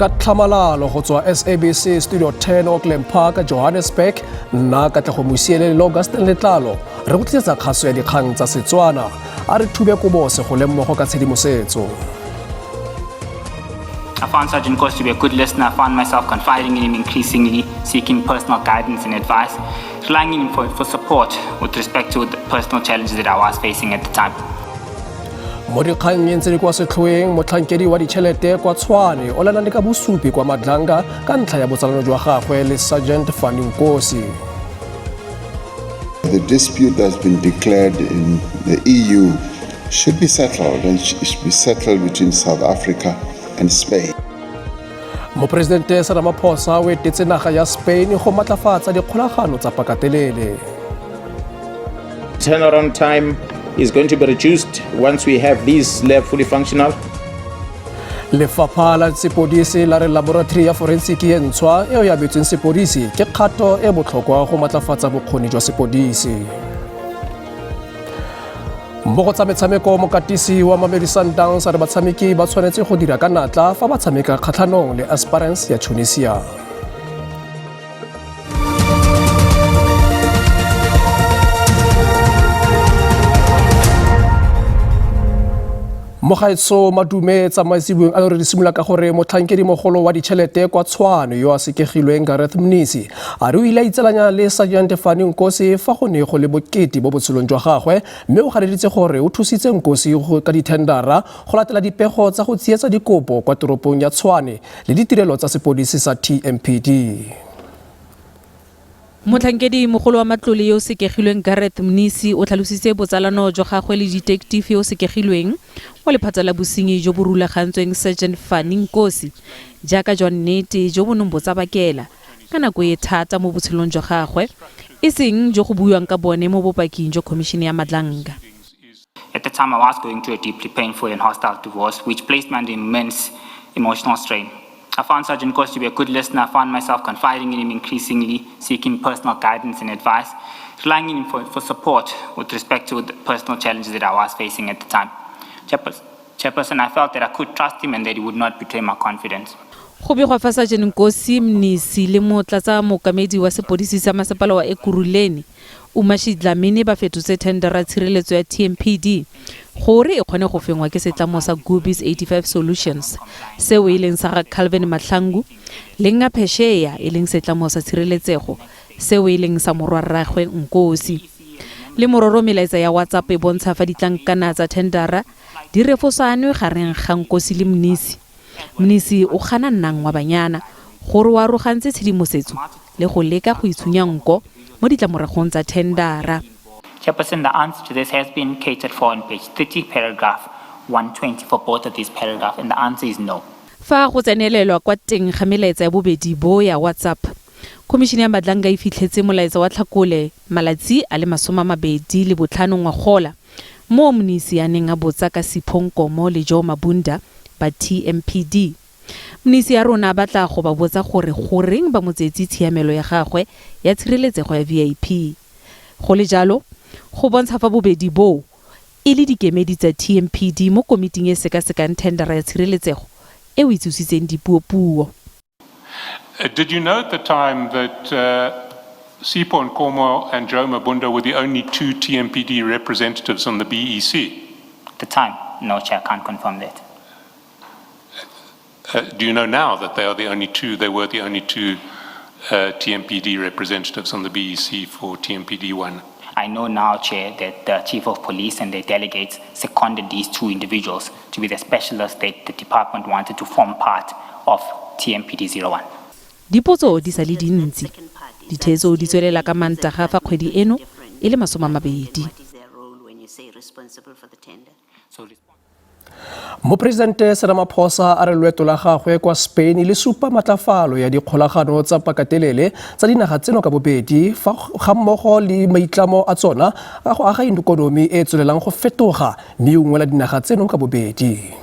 ka tlhamalalo go tswa SABC Studio 10 Auckland Park Johannesburg nna ka tla go musiele le Augustine Letlalo re go tlisetsa kgaso ya dikgang tsa Setswana a re thube ko bose go lemmogo ka tshedimosetso. I found Sergeant Kosi to be a good listener. I found myself confiding in him increasingly, seeking personal guidance and advice, relying on him for support with respect to the personal challenges that I was facing at the time. Mo dikgangeng tse di kwa setlhoeng motlhankedi wa ditšhelete kwa Tshwane o lana le ka bosupi kwa Madlanga ka ntlha ya botsalano jwa gagwe le Sergeant Kosi. The dispute that's been declared in the EU should be settled, and it should be settled between South Africa and Spain. Mopresidente Ramaphosa o etetse naga ya Spain go matlafatsa dikgolagano tsa pakatelele. Turnaround time is going to be reduced once we have these lab fully functional. Lefapha la sepodisi la re laboratory ya forensic e ntshwa eo ya betseng sepodisi ke kgato e botlhokwa go matlafatsa bokgoni jwa sepodisi. Mo go tsa metshameko mokatisi wa Mamelodi Sundowns re batshameki ba tshwanetse go dira ka natla fa ba tshameka kgatlhanong le Esperance ya Tunisia. Mogaetso madume tsamaisiweng a re di simolola ka gore motlhankedi mogolo wa ditšhelete kwa Tshwane yo a sekegilweng Gareth Mnisi a re o ile a itselanya le Sergeant Kosi fa go ne go le bokete bo botshelong jwa gagwe mme o galeditse gore o thusitse Nkosi go ka dithendara go latela dipego tsa go tsietsa dikopo kwa toropong ya Tshwane le ditirelo tsa sepodisi sa TMPD. Motlhankedi mogolo wa matlole yo sekegilweng Gareth Mnisi o tlhalositse botsalano jwa gagwe le detective yo sekegilweng mo lephatsa la bosenyi jo bo rulagantsweng Sergeant Kosi jaaka jwa nnete jo bo nong botsabakela ka nako e thata mo botshelong jwa gagwe e seng jo go buiwang ka bone mo bopaking jwa Commission ya Madlanga. At the time I was going through a deeply painful and hostile divorce which placed me under immense emotional strain. I found Sergeant Kosi to be a good listener. I found myself confiding in him increasingly, seeking personal guidance and advice, relying on him for support with respect to the personal challenges that I was facing at the time. Chairperson, I felt that I could trust him and that he would not betray my confidence. Go begwa fa Sergeant Kosi Mnisi le motlatsa mokamedi wa sepodisi sa masepala wa Ekurhuleni Umashidlamini ba fetotse tendera tshireletso ya TMPD gore e kgone go fengwa ke setlamo sa Gubis 85 Solutions seo e leng sa ga Calvin Mahlangu le nga Phesheya e leng setlamo sa tshireletsego seo e leng sa morwarragwe Nkosi le mororo melaetsa ya WhatsApp e bontsha fa ditlankana tsa tendera di refosanwe gareng ga Nkosi le Mnisi. Mnisi o gana nnang wa banyana gore wa rogantse tshedimosetso le go leka go itshunya nko mo ditlamoragong tsa tendera. Chairperson, the answer to this has been catered for on page 30, paragraph 120 for both of these paragraphs, and the answer is no. Fa go tsenelelwa kwa teng ga melaetsa ya bobedi bo ya WhatsApp, Commission ya Madlanga e fitlhetse molaetsa wa Tlhakole malatsi a le 25 ngwagola mo Mnisi a neng a botsa ka Siphonkomo le Jo Mabunda ba TMPD. Mnisi ya rona batla go ba botsa gore goreng ba motsetsi tshiamelo ya gagwe ya tshireletsego ya VIP. Go le jalo go bontsha fa bobedi bo e le dikemedi tsa TMPD mo komiting e sekasekang tendera ya tshireletsego e o itsusitseng dipuopuo. Did you know at the time that Sipho Nkomo and Joe Mabunda were the only two TMPD representatives on the BEC? At the time, no, Chair, I can't confirm that. Do you know now that they were the only two TMPD representatives on the BEC for TMPD 1? I know now, Chair, that the Chief of Police and their delegates seconded these two individuals to be the specialists that the department wanted to form part of TMPD 01. Dipotso di sa le dintsi. Ditheetso di tswelela ka Mantaga fa kgwedi eno e le 20. Mopresidente Ramaphosa a re loeto la gagwe kwa Spain le supa matlafalo ya dikgolagano tsa pakatelele tsa dinaga tseno ka bobedi fa ga mmogo le maitlamo a tsona ga go aga ikonomi e tswelelang go fetoga mme ungwela dinaga tseno ka bobedi.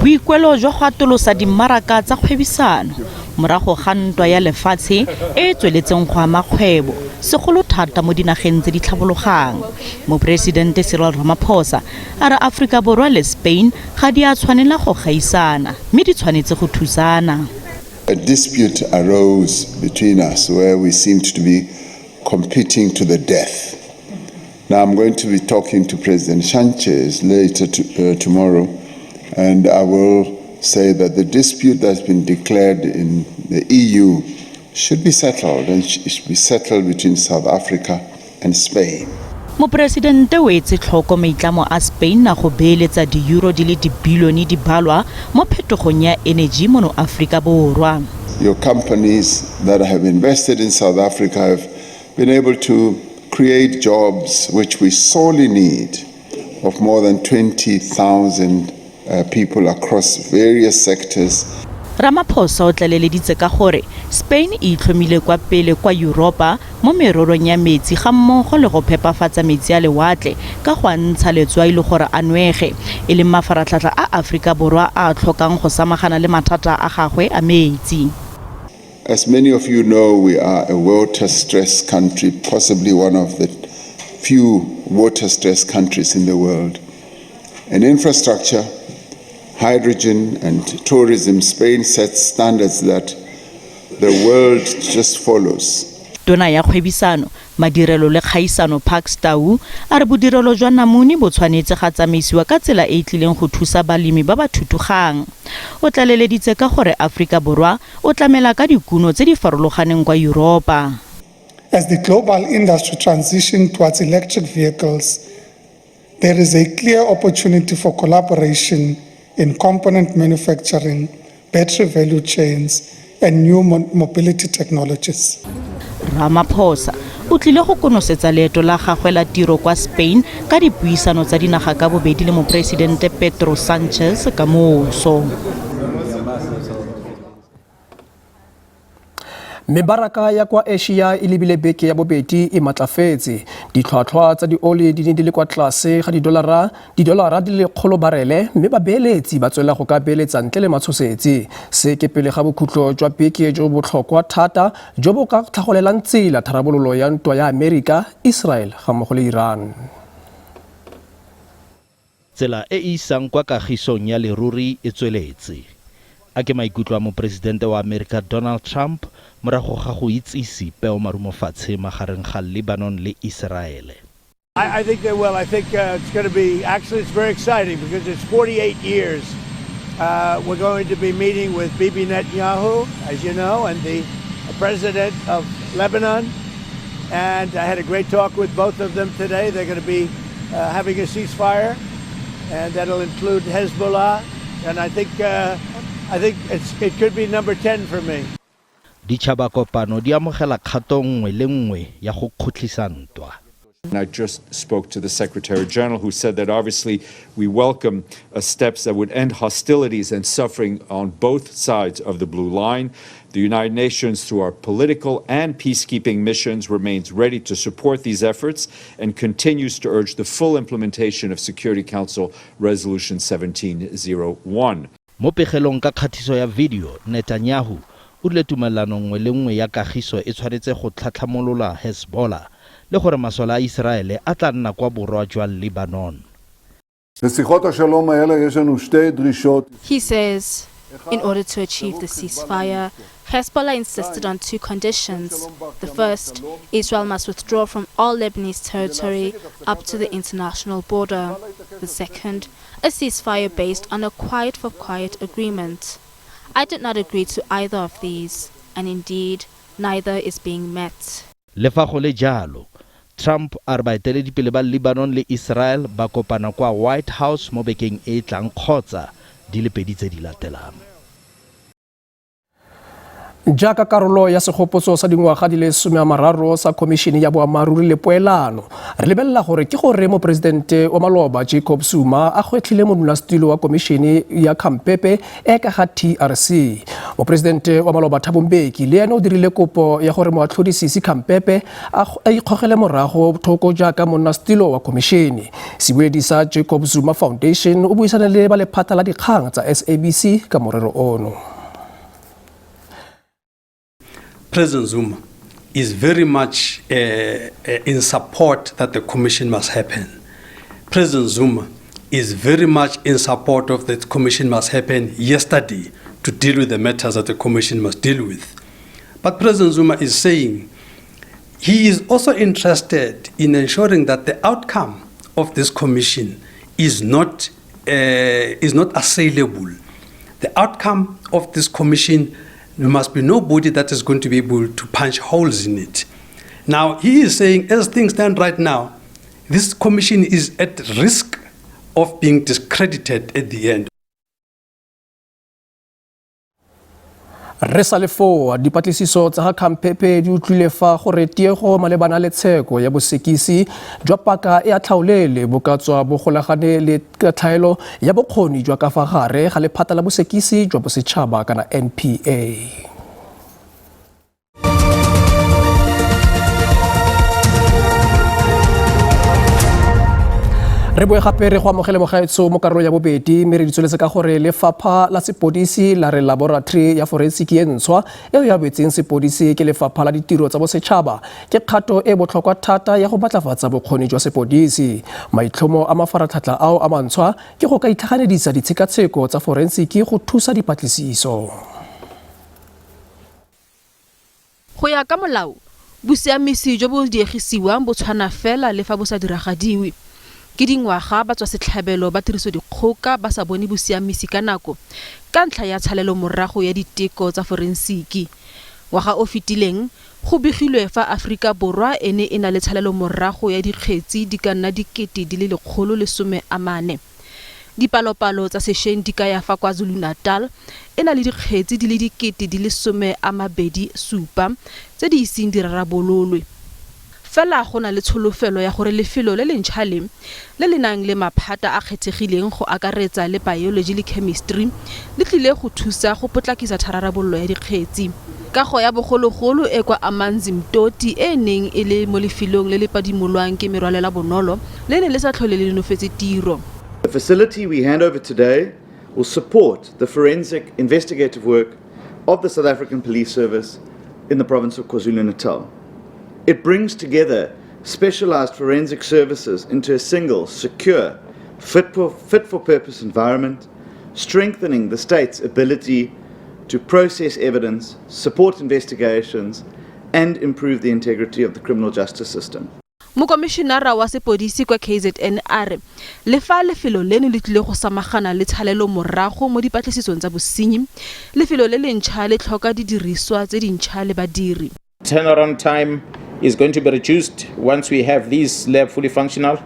Boikuelo jwa go atolosa dimmaraka tsa kgwebisano morago ga ntwa ya lefatshe e tsweletseng go ama kgwebo segolo thata mo dinageng tse di tlhabologang. Moporesidente Cyril Ramaphosa a re Afrika Borwa le Spain ga di a tshwanela go gaisana mme di tshwanetse go thusana. A dispute arose between us where we seemed to be competing to the death. Now I'm going to be talking to President Sanchez later tomorrow, and I will say that the dispute that's been declared in the EU should be settled, and it should be settled between South Africa and Spain. Moporesidente o etse tlhoko maitlamo a Spain na go beeletsa di-euro di le dibilione di balwa mo phetogong ya energy mono Afrika Borwa. Your companies that have invested in South Africa have been able to create jobs which we sorely need, of more than 20,000 people across various sectors. Ramaphosa o tlaleleditse ka gore Spain e itlhomile kwa pele kwa Europa mo merorong ya metsi ga mmogo le go phepafatsa metsi a lewatle ka go ntsha letswai le gore a nwege e le mafaratlhatlha a Afrika Borwa a tlhokang go samagana le mathata a gagwe a metsi. As many of you know, we are a water-stressed country, possibly one of the few water-stressed countries in the world. In infrastructure, hydrogen and tourism, Spain sets standards that the world just follows. Tona ya kgwebisano, madirelo le kgaisano Parks Tau a re bodirelo jwa namune bo tshwanetse ga tsamaisiwa ka tsela e tlileng go thusa balemi ba ba thutugang. O tlaleleditse ka gore Afrika Borwa o tlamela ka dikuno tse di farologaneng kwa Europa. As the global industry transition towards electric vehicles, there is a clear opportunity for collaboration in component manufacturing, battery value chains, and new mobility technologies. Ramaphosa o tlile go konosetsa leeto la gagwe la tiro kwa Spain ka dipuisano tsa dinaga ka bobedi le mopresidente Pedro Sanchez ka moso. Mebaraka ya kwa Asia e lebile beke ya bobedi e matlafetse. Ditlhwatlhwa tsa dioli di ne di le kwa tlase ga didolara di le 100 barele, mme babeeletsi ba tswela go ka beeletsa ntle le matshosetsi. Se ke pele ga bokhutlo jwa beke jo botlhokwa thata jo bo ka tlhagolelang tsela tharabololo ya ntwa ya Amerika, Israel ga mmogo le Iran. Tsela e isang kwa kagisong ya leruri e tsweletse. A ke maikutlo a mopresidente wa Amerika Donald Trump morago ga go itsisi peo marumofatshe magareng ga Lebanon le Israel. I think they will. I think it's going to be, actually it's very exciting because it's 48 years. We're going to be meeting with Bibi Netanyahu, as you know, and the president of Lebanon. And I had a great talk with both of them today. They're going to be having a ceasefire, and that'll include Hezbollah. And I think it could be number 10 for me. Ditaba kopano di amogela kgato nngwe le nngwe ya go kgotlisa ntwa. I just spoke to the Secretary General, who said that obviously we welcome steps that would end hostilities and suffering on both sides of the blue line. The United Nations, through our political and peacekeeping missions, remains ready to support these efforts and continues to urge the full implementation of Security Council Resolution 1701. Mo pegelong ka kgatiso ya video, Netanyahu o le tumelano nngwe le nngwe ya kagiso e tshwanetse go tlhatlhamolola Hezbollah le gore masola a Israel a tla nna kwa borwa jwa Lebanon. He says, in order to achieve the ceasefire, Hezbollah insisted on 2 conditions. The first, Israel must withdraw from all Lebanese territory up to the international border. The second, a ceasefire based on a quiet for quiet agreement. I did not agree to either of these, and indeed, neither is being met. Le fa go le jalo, Trump a re baeteledipele ba Lebanon le Israel ba kopana kwa White House mo bekeng e tlang kgotsa di le pedi tse di latelang. Jaaka karolo ya segopotso sa dingwaga di le 30 sa Komishene ya Boammaruri le Poelano, re lebelela gore ke gore mopresidente wa maloba Jacob Zuma a gwetlhile monnasetilo wa komishene ya Khampepe e ka ga TRC. Mopresidente wa maloba Thabo Mbeki le ene o dirile kopo ya gore moatlhodisisi Khampepe a ikgogele morago thoko jaaka monnasetilo wa komishene. Sebueledi sa Jacob Zuma Foundation o buisana le ba lephata la dikgang tsa SABC ka morero ono. President Zuma, is very much in support that the commission must happen. President Zuma is very much in support of the commission must happen yesterday to deal with the matters that the commission must deal with. But President Zuma is saying he is also interested in ensuring that the outcome of this commission is not assailable. The outcome of this commission, there must be nobody that is going to be able to punch holes in it. Now, he is saying, as things stand right now, this commission is at risk of being discredited at the end. Re sa le foo dipatlisiso tsa Khampepe di utlwile fa gore tiego malebana le tsheko ya bosekisi jwa paka e a tlhaolele bokatswa bogolagane le tlhaelo ya bokgoni jwa ka fa gare ga lephata la bosekisi jwa bosetšhaba kana NPA. Re boe gape re go amogele mogaetso mo karolo ya bobedi mme re ditsweletse ka gore lefapha la sepodisi la re laboratory ya forensic e ntshwa eo ya betseng sepodisi ke lefapha la ditiro tsa bosetšhaba ke kgato e botlhokwa thata ya go batlafatsa bokgoni jwa sepodisi. Maitlhomo a mafaratlhatlha ao a mantshwa ke go ka itlhaganedisa ditshekatsheko tsa forensic go thusa dipatlisiso. Go ya ka molao bosiamisi jo bo diegisiwang bo tshwana fela le fa bo sa diragadiwe. Ke dingwaga ba tswa setlhabelo ba tiriso dikgoka ba sa bone bosiamisi ka nako ka ntlha ya tshalelo morago ya diteko tsa forensiki. Ngwaga o fetileng go begilwe fa Afrika Borwa ene e na le tshalelo morago ya dikgetsi di ka nna 140. Dipalopalo tsa sešweng di ka ya fa KwaZulu-Natal e na le dikgetsi di le 27 tse di iseng di rarabololwe. Fela go na le tsholofelo ya gore lefelo le lentšha le le nang le maphata a kgethegileng go akaretsa le biology le chemistry le tlile go thusa go potlakisa tharabololo ya dikgetsi. Kago ya bogologolo e kwa Amanzimtoti e neng e le mo lefelong le le padimolwang ke merwalela bonolo le ne le sa tlhole le nofetse tiro. The facility we hand over today will support the forensic investigative work of the South African Police Service in the province of KwaZulu-Natal. It brings together specialized forensic services into a single, secure, fit for purpose environment, strengthening the state's ability to process evidence, support investigations, and improve the integrity of the criminal justice system. Mokomishinara wa sepodisi kwa KZN are le fa lefelo leno le tlile go samagana le tshalelo morago mo dipatlisisong tsa bosenyi, lefelo le lentšha le tlhoka didiriswa tse dintšha le badiri. Turnaround time is going to be reduced once we have these labs fully functional.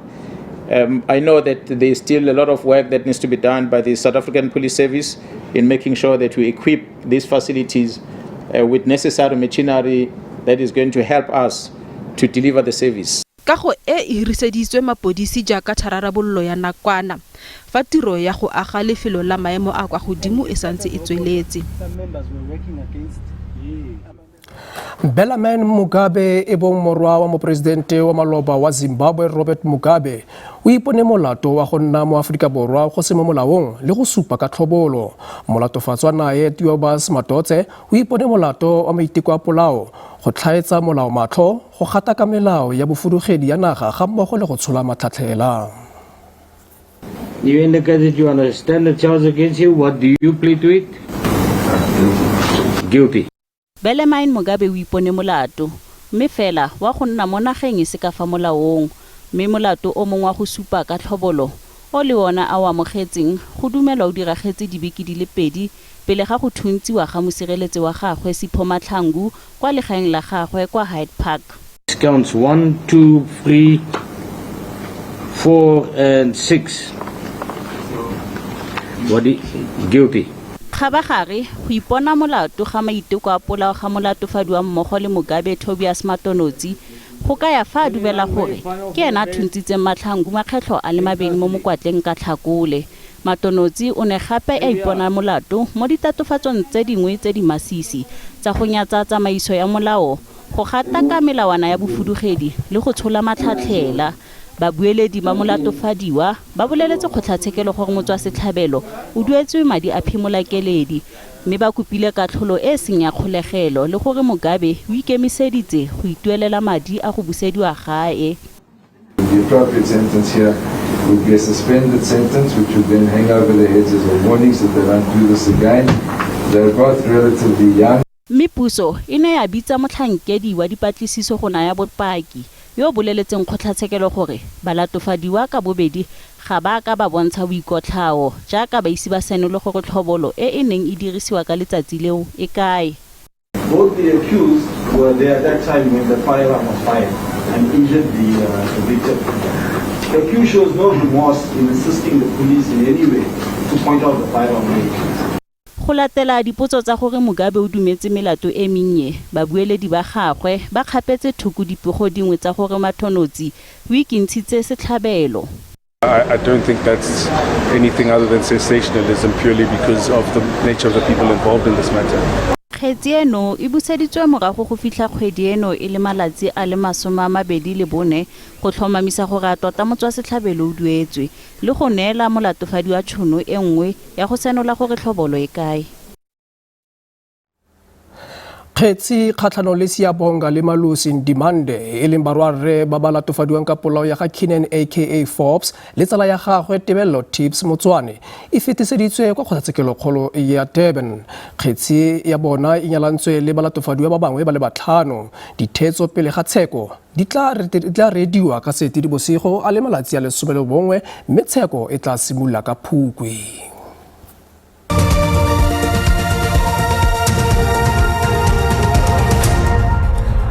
I know that there's still a lot of work that needs to be done by the South African Police Service in making sure that we equip these facilities with necessary machinery that is going to help us to deliver the service. Kago e hiriseditswe mapodisi jaaka tharabololo ya nakwana fa tiro ya go aga lefelo la maemo a kwa godimo e santse e tsweletse. Bellarmine Mugabe e bong morwa wa mopresidente wa maloba wa Zimbabwe Robert Mugabe o ipone molato wa go nna mo Afrika Borwa go se mo molaong le go supa ka tlhobolo. Molatofatswa nae Tiobas Matotse o ipone molato wa maiteko a polao go tlhaetsa molao matlho go gata ka melao ya bofudugedi ya naga ga mmogo le go tshola matlhatlhela. You indicated you understand the charge against you. What do you plead to it? Guilty. Bellarmine Mugabe o ipone molato mme fela wa go nna mo nageng se ka fa molaong mme molato o mongwe wa go supa ka tlhobolo o le wona a wa mogetseng go dumelwa o diragetse dibeke di le 2 pele ga go thuntsiwa ga mosireletsi wa gagwe Sipho Mahlangu kwa legaeng la gagwe kwa Hyde Park. Counts 1, 2, 3, 4 and 6. What guilty? Khabagare go ipona molato ga maiteko a polao ga molatofadiwa mmogo le Mugabe Tobias Matonotsi go ka ya fa dumela gore ke ena thuntsitse Mahlangu makgetlo a le mabedi mo mokwatleng ka Tlhakole. Matonotsi o ne gape a ipona molato mo ditatofatsong tse dingwe tse di masisi tsa go nyatsa tsamaiso ya molao go gata ka melawana ya bofudugedi le go tshola matlhatlhela Babueledi ba molatofadiwa ba boleletse kgotlatshekelo gore motswasetlhabelo o duetswe madi a phimolakeledi mme ba kopile katlholo e seng ya kgolegelo le gore Mugabe o ikemiseditse go ituelela madi a go busediwa gae. The appropriate sentence here would be a suspended sentence, which would then hang over their heads as a warning so that they don't do this again. They're both relatively young. Mme puso e ne ya bitsa motlhankedi wa dipatlisiso go naya bopaki yo boleletseng kgotlatshekelo gore balatofadiwa ka bobedi ga ba ka ba bontsha boikotlhao jaaka ba isi ba senole gore tlhobolo e neng e dirisiwa ka letsatsi leo e kae. Both the accused were there at that time when the firearm was fired and injured the victim. The accused shows no remorse in assisting the police in any way to point out the firearm range. Go latela dipotso tsa gore Mugabe o dumetse melato e mennye babueledi ba gagwe ba kgapetse thuku dipego dingwe tsa gore mathonotsi o ikintshitse setlhabelo. I don't think that's anything other than sensationalism purely because of the nature of the people involved in this matter. Kgetsi eno e buseditswe morago go fitlha kgwedi eno e le malatsi a le 24 go tlhomamisa gore a tota motswasetlhabelo o duetswe le go neela molatofadi wa tšhono e nngwe ya go senola gore tlhobolo e kae. Kgetsi kgatlhanong le Siabonga le Malusi Ndimande e leng barwarre ba ba latofadiwang ka polao ya ga Keenan aka Forbes le tsala ya gagwe Tebello Tips Motswane e fetiseditswe kwa kgotlatshekelo ya Durban. Kgetsi ya bona e nyalantswe le balatofadiwa ba bangwe ba le batlhano. Dithetso pele ga tsheko di tla rediwa ka Seetebosigo a le malatsi a le 11 mme tsheko e tla simolola ka Phukwi.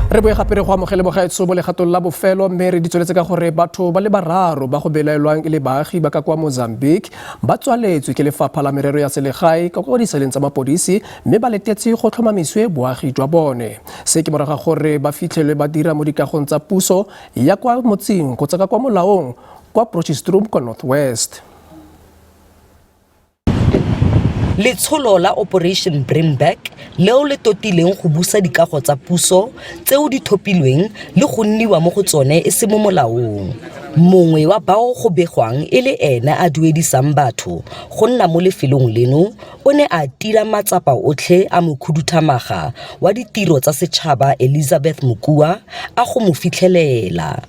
Re boe gape re go amogela bogaetso bo legatong la bofelo mme re di tsweletse ka gore batho ba le bararo ba go belaelwang e le baagi ba ka kwa Mozambique ba tswaletswe ke lefapha la merero ya selegae ka kwa diseleng tsa mapodisi mme ba letetse go tlhomamiswe boagi jwa bone. Se ke moraga gore ba fitlhelwe ba dira mo dikagong tsa puso ya kwa motsing kgotsa ka kwa molaong kwa Potchefstroom kwa Northwest. Letsholo la Operation Bring Back leo le totileng go busa dikago tsa puso tseo di thopilweng le go nniwa mo go tsone e se mo molaong. Mongwe wa bao go begwang e le ena a duedisang batho go nna mo lefelong leno o ne a tira matsapa otlhe a mokhuduthamaga wa ditiro tsa setšhaba Elizabeth Mukua a go mo fitlhelela.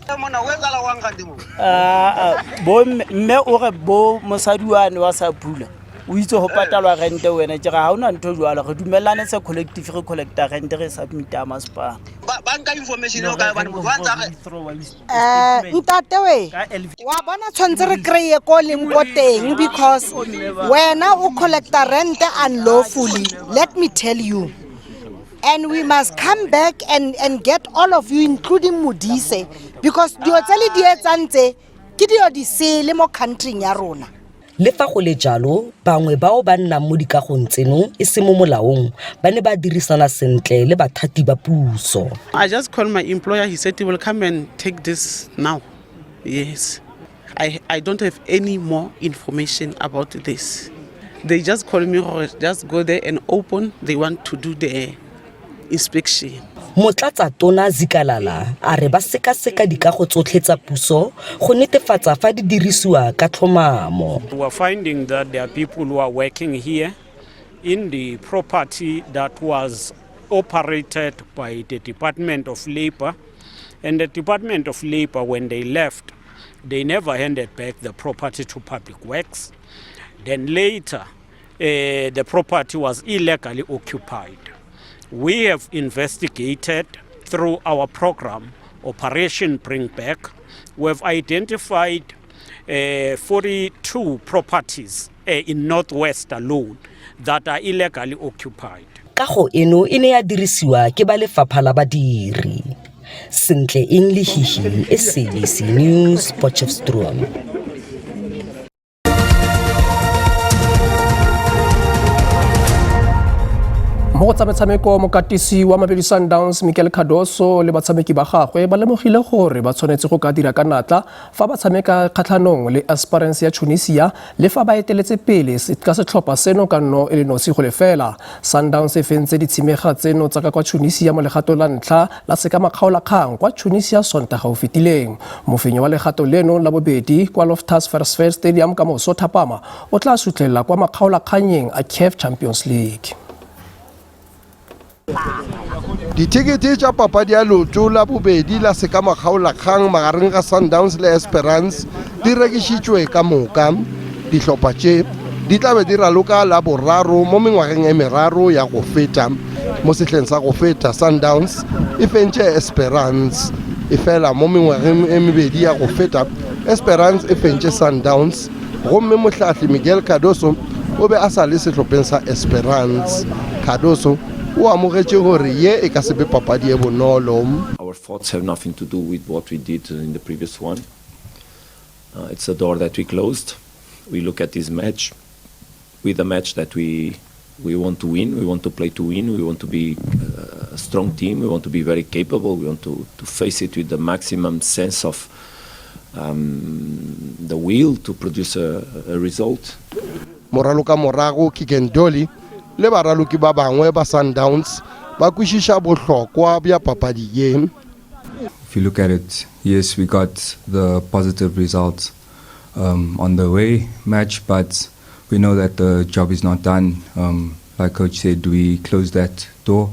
Mme o re bo mosadiwane wa sa pula o itse go patalwa rente wena ke ga ha ona ntho jwalo re dumelane se collective re collecta rente re submit a maspa banka information o ka bana mo wantsa ntate we wa bona tshwantse re kreye ko leng ko teng because wena o collecta rente unlawfully. Let me tell you, and we must come back and get all of you including Modise because dio tsele di etsantse ke dio di sele mo country ya rona. Le fa go le jalo bangwe bao ba nna mo dikagong tseno e se mo molaong ba ne ba dirisana sentle le bathati ba puso. I just called my employer, he said he will come and take this now. Yes. I don't have any more information about this. They just called me, just go there and open, they want to do the inspection. Motlatsa Tona Zikalala a re ba sekaseka dikago tsotlhe tsa puso go netefatsa fa di dirisiwa ka tlhomamo. We are finding that there are people who are working here in the property that was operated by the Department of Labor, and the Department of Labor, when they left, they never handed back the property to Public Works. Then later the property was illegally occupied. We have investigated through our program, Operation Bring Back. We have identified 42 properties in Northwest alone that are illegally occupied. Kago eno e ne ya dirisiwa ke ba lefapha la badiri. Sentle English SABC News Potchefstroom. Mo go tsa metshameko mokatisi wa Mamelodi Sundowns Mikel Cardoso le batshameki ba gagwe ba lemogile gore ba tshwanetse go ka dira ka natla fa ba tshameka kgatlhanong le Esperance ya Tunisia le fa ba eteletse pele ka setlhopha seno ka nno e le nosi go lefela. Sundowns e fentse ditshimega tseno tsa ka kwa Tunisia mo legato la ntlha la sekamakaolakgang kwa Tunisia Sontaga o fetileng. Mofenyi wa legato leno la bobedi kwa Loftus Versfeld Stadium ka Moso Thapama o tla sutlela kwa makgaolakganyeng a CAF Champions League. Ditikete tša papadi ya leoto la bobedi la sekamakaolakgang magareng ga Sundowns le Esperance di rekišitšwe ka moka. Dihlopha tše di tla be di raloka la boraro mo mengwageng e meraro ya go feta. Mo sehleng sa go feta Sundowns e fentše Esperance. E fela mo mengwageng e mebedi ya go feta Esperance e fentše Sundowns. Gomme mohlahli Miguel Cardoso o be a sa le sehlopheng sa Esperance. Cardoso Our thoughts have nothing to do with what we did in the previous one. It's a door that we closed. We look at this match with a match that we want to win. We want to play to win. We want to be a strong team. We want to be very capable. We want to face it with the maximum sense of the will to produce a result. Moraluka morago Kikendoli le baraluki ba bangwe ba Sundowns ba kwishisha bohlokwa bya papadi ye. If you look at it, yes, we got the positive results on the away match, but we know that the job is not done. Like Coach said, we close that door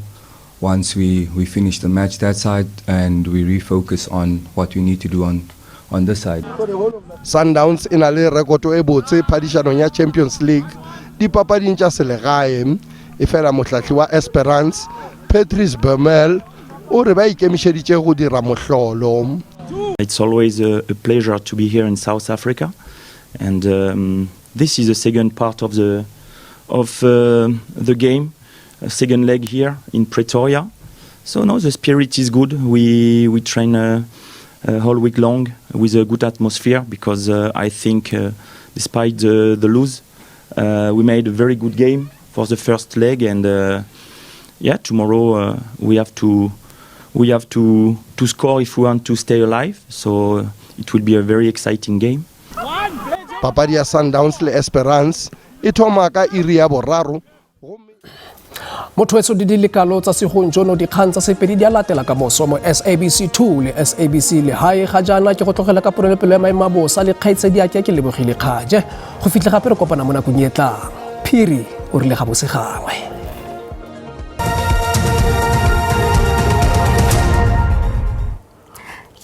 once we finish the match that side and we refocus on what we need to do on this side. Sundowns ina le rekoto e botse phadišanong ya Champions League di papading tša selegae e fela mohlahli wa Esperance Patrice Bermel o re ba ikemišeditše go dira mohlolo. It's always a pleasure to be here in South Africa, and this is the second part of the game, a second leg here in Pretoria. So no, the spirit is good. We train all week long with a good atmosphere because I think despite the lose, we made a very good game for the first leg, and tomorrow we have to score if we want to stay alive. So it will be a very exciting game. Papadi ya Sundowns le Esperance e thoma ka iri ya boraro. Motho etso di lekalo tsa segonjono dikgang tsa sepedi di a latela ka moso mo SABC 2 le SABC le hae ga jana ke go tlogela ka porelepelo ya maemabosa le kgaitsedi ya ke lebogile kgaje go fitlha gape re kopana mo nakong e tlang. Phiri o rile ga bosegangwe.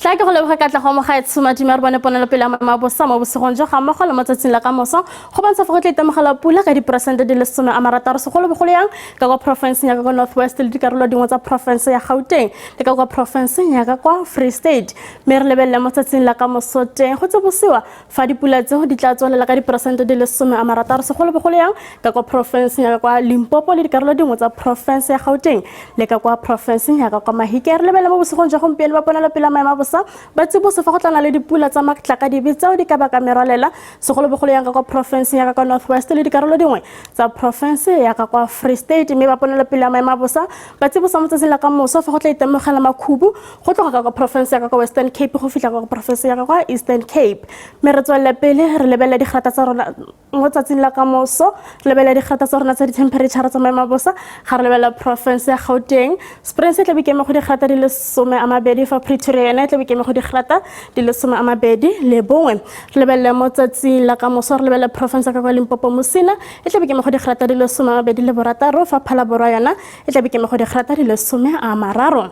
Tla ke go leboga ka tla go mo ga etsuma di mare bone ponelo pele ma bosa mo bosegong jo ga mo go le motsatsing la ka moso go bontsha fa go tla itemogela pula ka diperesente di le 16 segolo bogolo yang ka go province ya ka Northwest le dikarolo dingwe tsa province ya Gauteng le ka go province ya ka kwa Free State me re lebelle motsatsing la ka moso teng go tsebosiwa fa dipula tse di tla tswelela ka diperesente di le 16 segolo bogolo yang ka go province ya ka kwa Limpopo le dikarolo dingwe tsa province ya Gauteng le ka kwa province ya ka kwa Mahikeng re lebelle mo bosegong jo gompieno ba ponelo pele ma ba tsebo se fa go tlana le dipula tsa matlaka di bitsao di ka baka meralela segolo bogolo yang ka kwa province ya ka Northwest le dikarolo dingwe tsa province ya ka kwa Free State me ba ponela pele maema bosa ba tsebo sa motse la ka moso fa go tla itemogela makhubu go tloga ka kwa province ya ka kwa Western Cape go fitla ka kwa province ya ka kwa Eastern Cape me re tswela pele re lebella di grata tsa rona mo tsatsing la ka moso re lebella di grata tsa rona tsa di temperature tsa maema bosa ga re lebella province ya Gauteng Springs tla bikeme go di grata di le 12 fa Pretoria tla bikeme go di grata di le 12 le bongwe re lebelle mo tsatsing la ka moso re lebella province ya ka kwa Limpopo Musina tla bikeme go di grata di le 12 fa Phalaborwa yana tla bikeme go di grata di le 13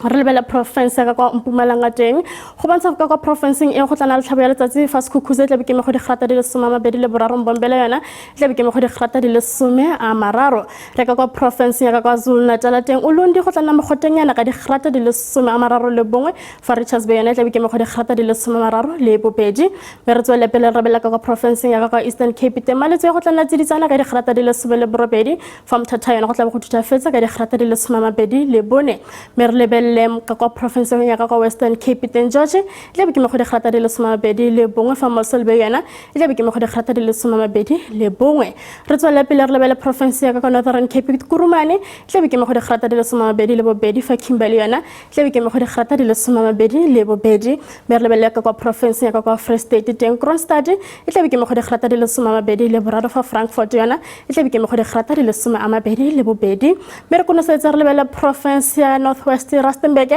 re lebella province ya ka kwa Mpumalanga teng go bontsha ka kwa province e go tlana le tlhabo ya letsatsi fa Sekhukhune tla bikeme go di grata di le 13 Mbombela yana tla bikeme go di grata di le 13 re ka kwa province ya ka kwa KwaZulu-Natal teng Ulundi go tlana mogoteng yana ka di grata di le 13 le bongwe fa Richards Bay yana tla bikeme go di grata di le 13 le bobedi me re tswele pele re bella ka kwa province ya ka kwa Eastern Cape Temaletse go tlana tsiditsana ka di grata di le 17 fa Mthatha yana go tla go thutafetsa ka di grata di le 12 le bone me re lebelle lebelele ka kwa province ya ka kwa Western Cape teng George le be ke mo go digrata di le 12 le bongwe fa Moselbe yana le be ke mo go digrata di le 12 le bongwe re tswela pele re lebele province ya ka kwa Northern Cape Kurumane le be ke mo go digrata di le 12 le bobedi fa Kimberley yana le be ke mo go digrata di le 12 le bobedi me re lebele ka kwa province ya ka kwa Free State teng Kronstadt le be ke mo go digrata di le 12 le boraro fa Frankfurt yana le be ke mo go digrata di le 12 le bobedi me re kono setsa re lebele province ya Northwest Rustenburg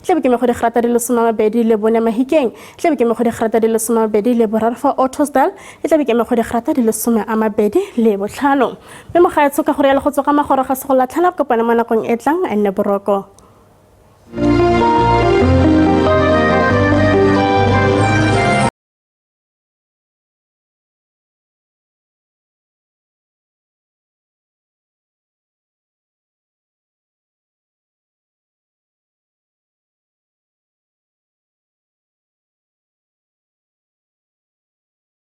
le be ke mo go digrata di le 12 le bone Mahikeng le be ke mo go digrata di le 12 le boraro fa Ottosdal le be ke mo go digrata di le 12 le botlhano me mo ga etso ka gore ya le go tsoga magoro ga se go latlhana kopana mo nakong e tlang a nne boroko